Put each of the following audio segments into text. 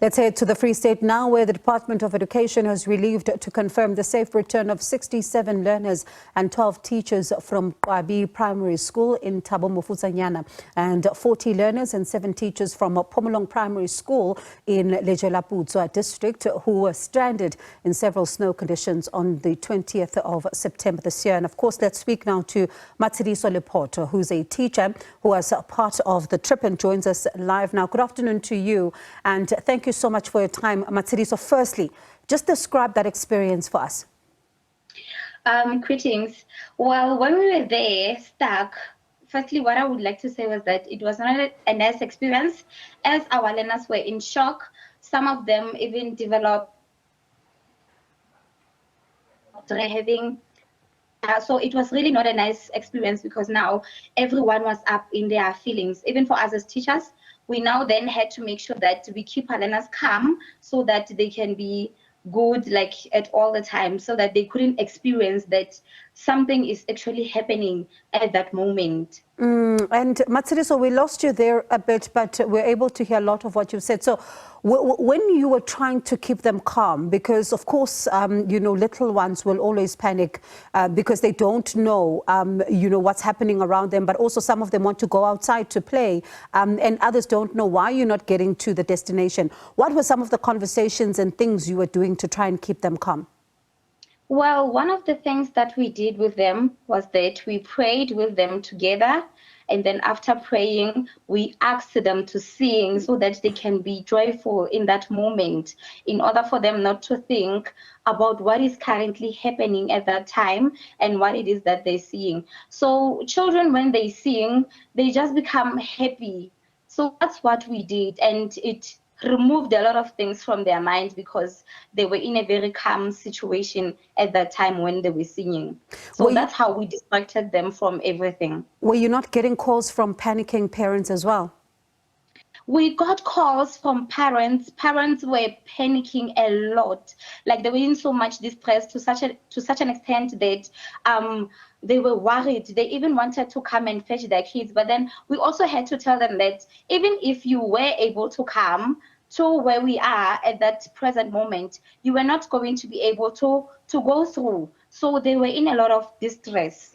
Let's head to the Free State now, where the Department of Education has relieved to confirm the safe return of 67 learners and 12 teachers from Qwabi Primary School in Thabo Mofutsanyana, and 40 learners and 7 teachers from Phomolong Primary School in Lejweleputswa District who were stranded in several snow conditions on the 20th of September this year. And of course, let's speak now to Matshidiso Lephoto, who's a teacher who was part of the trip and joins us live now. Good afternoon to you, and thank you so much for your time, Matshidiso. Firstly, just describe that experience for us. Greetings. Well, when we were there, stuck, firstly, what I would like to say was that it was not a nice experience, as our learners were in shock. Some of them even developed having. So it was really not a nice experience, because now everyone was up in their feelings. Even for us as teachers, we now then had to make sure that we keep our learners calm so that they can be good, like at all the time, so that they couldn't experience that something is actually happening at that moment. And Matshidiso, we lost you there a bit, but we're able to hear a lot of what you've said. So when you were trying to keep them calm, because of course, you know, little ones will always panic because they don't know, you know, what's happening around them, but also some of them want to go outside to play, and others don't know why you're not getting to the destination. What were some of the conversations and things you were doing to try and keep them calm? Well, one of the things that we did with them was that we prayed with them together. And then after praying, we asked them to sing so that they can be joyful in that moment, in order for them not to think about what is currently happening at that time and what it is that they're seeing. So children, when they sing, they just become happy. So that's what we did. And it removed a lot of things from their minds, because they were in a very calm situation at that time when they were singing. So that's how we distracted them from everything. Were you not getting calls from panicking parents as well? We got calls from parents. Parents were panicking a lot. Like, they were in so much distress to such an extent that they were worried. They even wanted to come and fetch their kids. But then we also had to tell them that even if you were able to come to where we are at that present moment, you were not going to be able to go through. So they were in a lot of distress.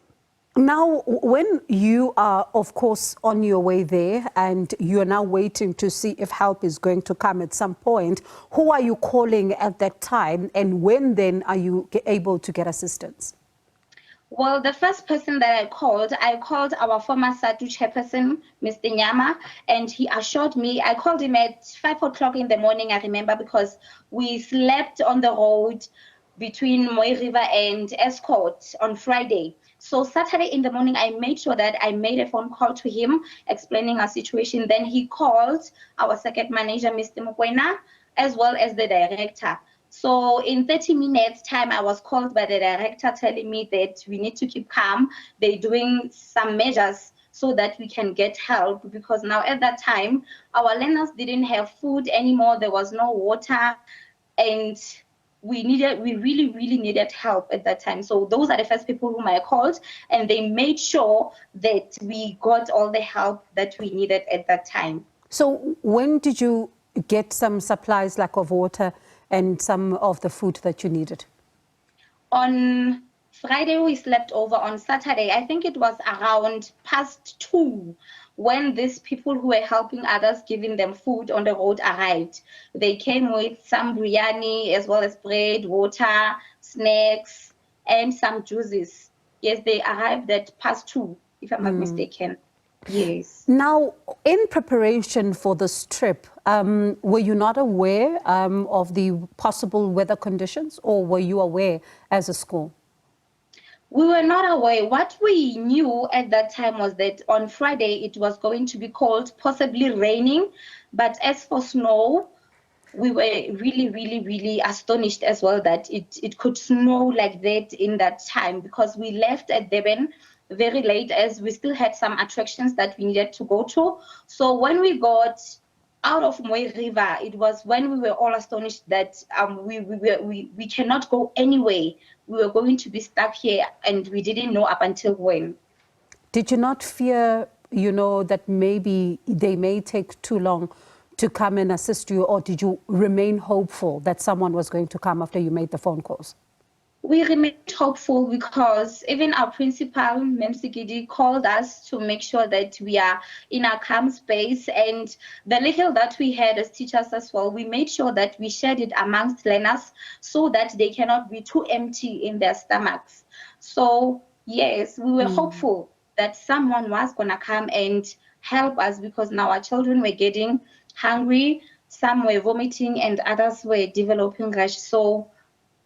Now, when you are, of course, on your way there and you're now waiting to see if help is going to come at some point, who are you calling at that time, and when then are you able to get assistance? Well, the first person that I called our former SADU chairperson, Mr. Nyama, and he assured me. I called him at 5 o'clock in the morning, I remember, because we slept on the road between Moy River and Escort on Friday. So Saturday in the morning, I made sure that I made a phone call to him explaining our situation. Then he called our second manager, Mr. Mokwena, as well as the director. So in 30 minutes time, I was called by the director telling me that we need to keep calm. They're doing some measures so that we can get help, because now at that time, our learners didn't have food anymore. There was no water, and we really needed help at that time. So those are the first people whom I called, and they made sure that we got all the help that we needed at that time. So when did you get some supplies, like of water and some of the food that you needed? On Friday, we slept over. On Saturday, I think it was around past 2, when these people who were helping others, giving them food on the road, arrived. They came with some biryani, as well as bread, water, snacks, and some juices. Yes, they arrived at past 2, if I'm not mistaken. Yes. Now, in preparation for this trip, were you not aware of the possible weather conditions, or were you aware as a school? We were not aware. What we knew at that time was that on Friday it was going to be cold, possibly raining. But as for snow, we were really astonished as well that it could snow like that in that time, because we left at Durban very late, as we still had some attractions that we needed to go to. So when we got out of Moy River, it was when we were all astonished that we cannot go anywhere. We were going to be stuck here, and we didn't know up until when. Did you not fear, you know, that maybe they may take too long to come and assist you, or did you remain hopeful that someone was going to come after you made the phone calls? We remained hopeful because even our principal, Mem Sikidi, called us to make sure that we are in a calm space. And the little that we had as teachers as well, we made sure that we shared it amongst learners so that they cannot be too empty in their stomachs. So, yes, we were hopeful that someone was going to come and help us, because now our children were getting hungry, some were vomiting, and others were developing rash. So,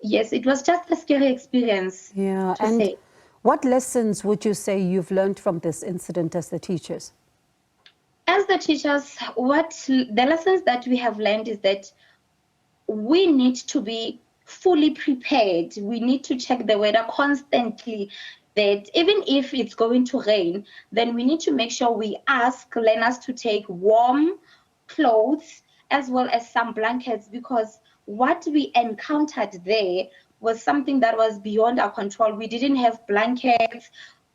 yes, it was just a scary experience. Yeah, and say. What lessons would you say you've learned from this incident as the teachers? As the teachers, the lessons that we have learned is that we need to be fully prepared. We need to check the weather constantly, that even if it's going to rain, then we need to make sure we ask learners to take warm clothes as well as some blankets, because what we encountered there was something that was beyond our control. We didn't have blankets.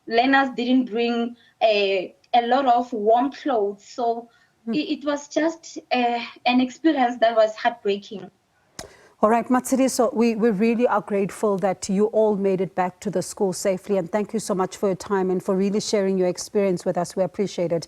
Learners didn't bring a lot of warm clothes. So it was just an experience that was heartbreaking. All right, Matshidiso, we really are grateful that you all made it back to the school safely, and thank you so much for your time and for really sharing your experience with us. We appreciate it.